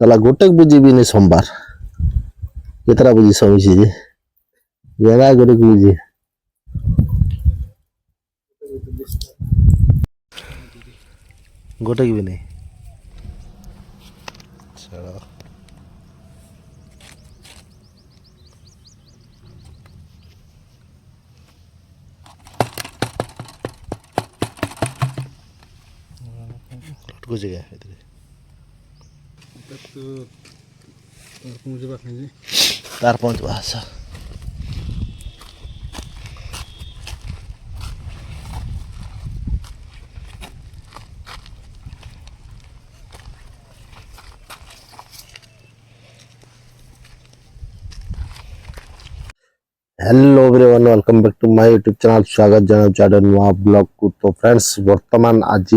ତାଲା ଗୋଟେ ବୁଝିବିନି সোমবার କେତେଟା ବୁଝି ସମିଛି ଯେ ଗେରା ଗୋଟେ ବୁଝି ଗୋଟେ ବି ନାହିଁ ଛାଡ଼ ଲଟକୁଛି ଗା ଏଥିରେ ତାର ପହଞ୍ଚିବା ଆଶା hello everyone welcome back to my YouTube channel स्वागत जनाऊँ नुआ ब्लॉग को। तो फ्रेंड्स वर्तमान आज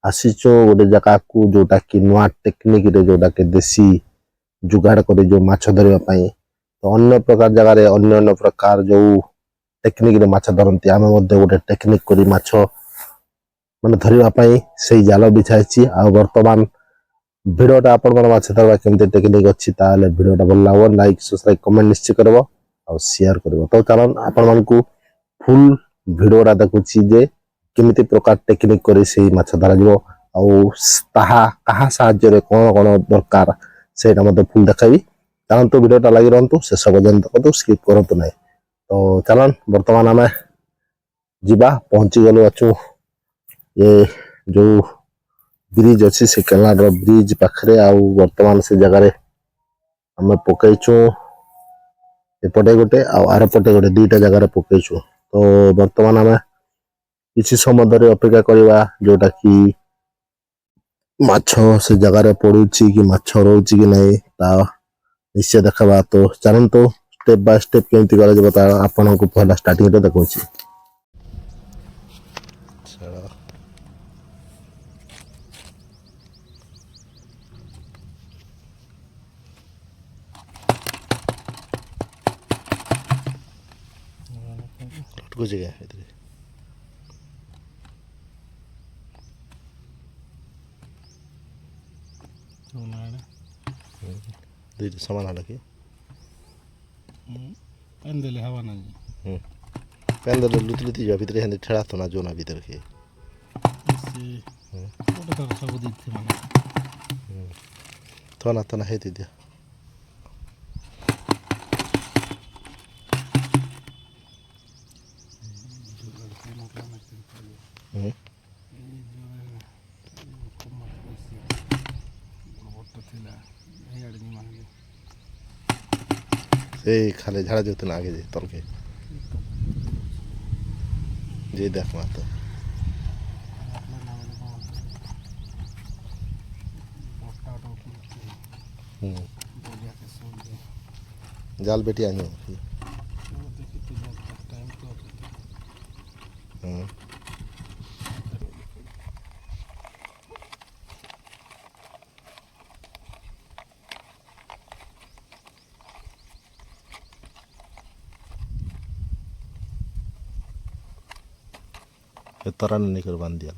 आसीचो गोटे जगह को जोटा कि नुआ टेक्निक रे जोटा कि देसी जुगाड़ करे जो माछ धरिबा पई तो अन्य प्रकार जगह रे अन्य प्रकार जो टेक्निक रे माछ धरंती आमे मध्ये गोटे टेक्निक करी माछ माने धरिबा पई सेही जाल बिछाइछि आ वर्तमान वीडियोटा आपण मन माछ धरबा केमते टेक्निक अछि ताले वीडियोटा भल लागो लाइक सब्सक्राइब कमेंट निश्चय करबो और शेयर करबो। तो चलन आपण मन को फुल वीडियोटा देखुछि जे केमिति प्रकार टेक्निक करी सेही माछ धरा जिवो और ताहा कहा साहाय्य रे कोन कोन दरकार सेटा मध्ये फुल देखाबी। चलन तो वीडियोटा लागि रहंतु शेष पर्यंत तो स्किप करंतु नै। तो चलन वर्तमान हमें जिबा पहुंची गलो अछु ये जो ब्रिज अछि से केनाल रो ब्रिज पाखरे आ वर्तमान से जगह रे हमें पकैछु एपटे गोटे आर पटे गोटे दुईटा जगह पकईचु। तो वर्तमान आम किसी समय धरी अपेक्षा करवा जोटा कि माछ से जगार पड़ुची कि माछ रोची कि नहीं ता निश्चय देखा। तो चलते स्टेप बाय स्टेप केमती कर आपन को पहला स्टार्टिंग देखा लटकुछ गया दुईटा सामान हाल कि पेन देले हवा ना पेन दे लुति लुति जा भीतर हेंदे ठेड़ा तो ना जो ना भीतर के गोटे थर सब दिथे माने तो ना हेति दिया से खाले झाड़ा जो ना आगे जे तल के जे देख मत जाल बेटी आनी तरा नहीं कर बांध दिया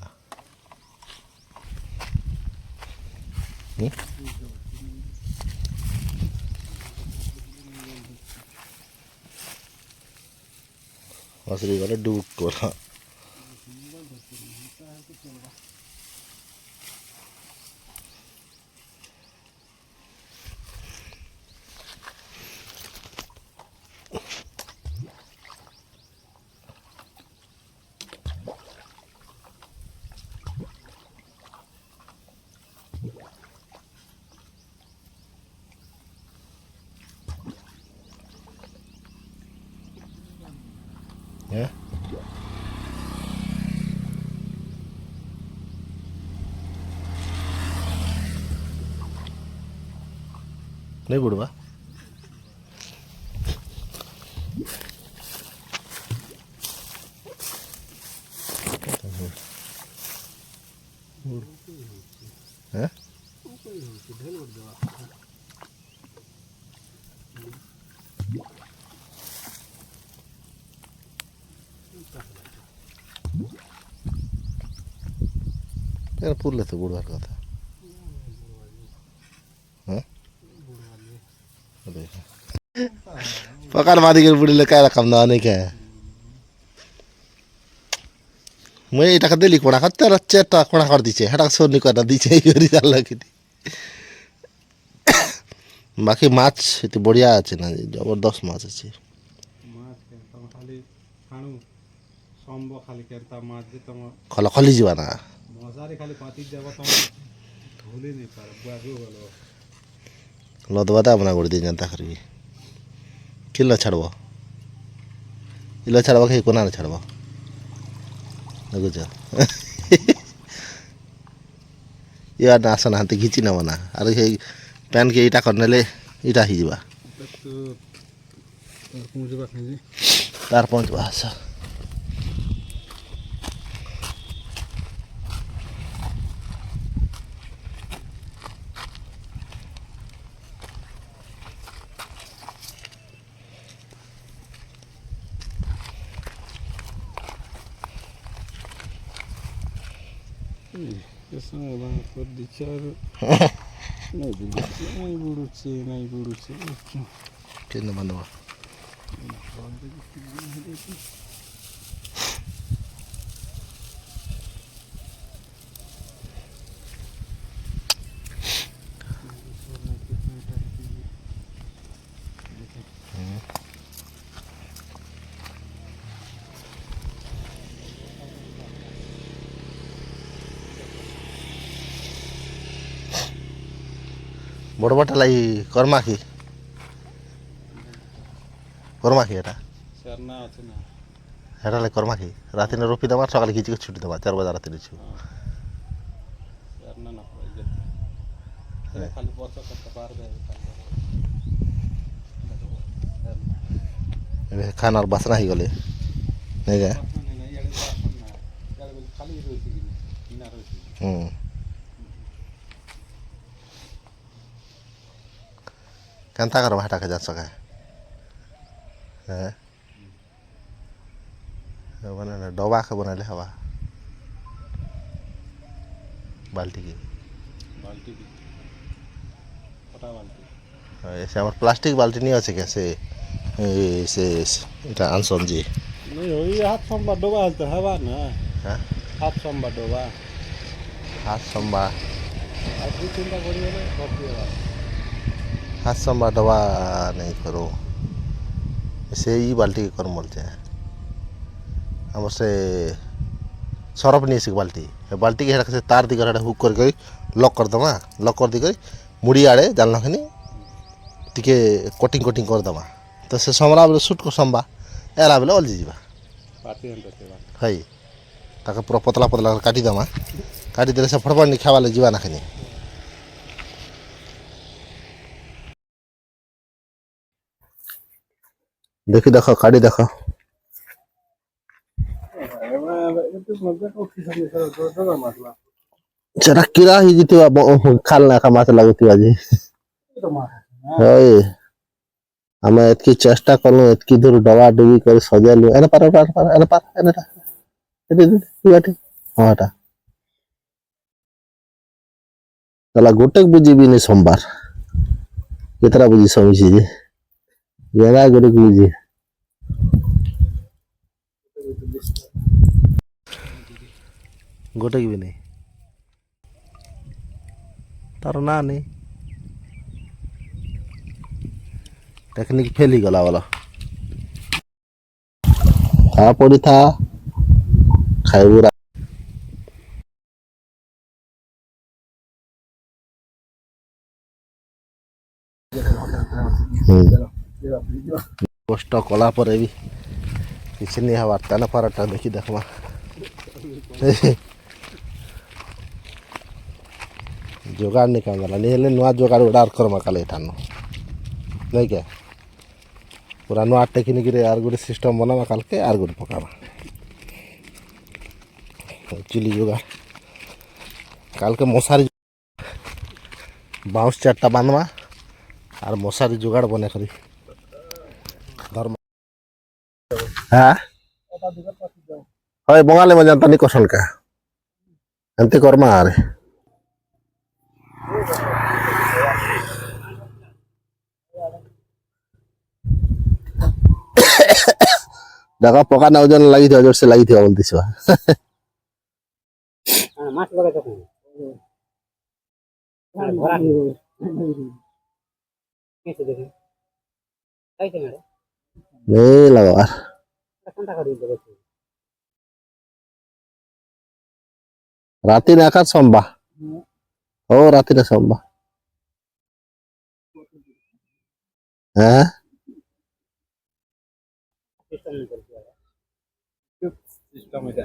मछली गले डूब कोला Yeah. नहीं बुड़वा हैं यार पूर लेते बुड़वा का था হ্যাঁ পকার মাদিকে বুড়িলে কায় রকম দেওয়া নেই কে মুই এটাকে দিলি কোনা করতে রাচ্ছে একটা কোনা করে দিচ্ছে হেটা সর্নি করে দিচ্ছে এই করি জানলা কিটি বাকি মাছ এতে বড়িয়া আছে না জবরদস্ত মাছ আছে মাছ কেন তম খালি খাণু সম্ব খালি কেনতা মাছ যে তম খলা খলি ଯିବା না মশারি খালি পাতি দেব তম ভুলি নেই পারে বুয়াগু গেল লদবা দা বনা করে দিন জানতা করবি কিলো ছাড়ব ইলো ছাড়ব কি কোনা ছাড়ব দেখুছ ইয়ার না আসনা হাতে ঘিচি নেব না আর সেই প্যান্টকে ইটা করনেলে ইটা হয়ে তো পৌঁছবা খাই তার পৌঁছবা আচ্ছা নাই বুড়ুছে কেন বান্ধব বড় বড় লাই কর্মা কি এটা সেরনা আছে না এটা লাই কর্মা কি রাতে না রুপি দেবা সকালে কিছু ছুটি দেবা 4 বাজে রাতে নিছু সেরনা না পড়ে যেতে খালি বসা করতে পারবে খানার বাসনা হয়ে গেলে নাই গা খালি রয়েছে কিনা রয়েছে হুম কেনতা করবা হেটাকে যাচ্ছ কে হ্যাঁ মানে ডবা কে বানাইলে হবা বালতি কি বালতি ফটা বালতি এসে আমার প্লাস্টিক বালতি নিয়ে আছে কে সে এটা আনসন জি ওই হাত সম্বা ডোবা হতে হবা না হ্যাঁ হাত সম্বা ডোবা হাত সম্বা আর তুই চিন্তা করি বলে ভর্তি হবা हाथ संभा दवा नहीं करो ऐसे ही बाल्टी के कर बोलते हैं हम उससे सरफ नहीं सीख बाल्टी के हेड़ा से तार दी कर हुक करके लॉक कर दमा लॉक कर दी कर मुड़ी आड़े जानला खनी टिके कोटिंग कर दमा तो से समरा बोले सुट को संभा एला बोले ओल जीवा पाती हम तो हाई ताके पूरा पतला पतला काटी दमा काटी देले से फटफट नहीं खावाले जीवा ना खनी देखी देखो काटी देखो चरा किरा ही जीती खाल ना का मास लगती आज हमें एतकी चेष्टा कलु एतकी दूर डबा डुबी कर सजेलु एने पार हाँ एटा ताला गोटेक बुझी भी नहीं सोमवार केतरा बुझी समिছি जे येना गोटेक बुझी गोटेक भी नहीं तार ना नहीं टेक्निक फेल ही गला वाला खा पड़ी था खाइबुरा कष्ट कला पर भी किसी नहीं हवा तेना पाराटा देखी देखमा जोगाड़ नहीं काम वाला नहीं हेले नुआ जोगाड़ उड़ार करमा काले ठानो नहीं क्या पूरा नुआ टेक्निक रे आर गुड सिस्टम बनावा काल के आर गुड पकावा एक्चुअली जोगाड़ काल के मशारी बाउंस चारटा बांधवा और मशारी जोगाड़ बने करी धर्म हाँ হয় বঙালী মজান তানি কসল কা এনতে কর্মা আরে ଦେଖ ପକା ନା ଓଜନ ଲାଗିଥିବ ଜୋରସେ ଲାଗିଥିବ ବୋଲି ଦିଶିବା ମାছ ଲଗାଇଛ କଣ ଭରା କେତେ ଦେଖି ଖାଇছে ନା ନେଇ ଲଗାবার কোনটা করে দেখি ରାତିରେ ଏକା ସମ୍ବା ହଉ ରାତିରେ ସମ୍ବା হ্যাঁ সিস্টেম করতে সিস্টেম এটা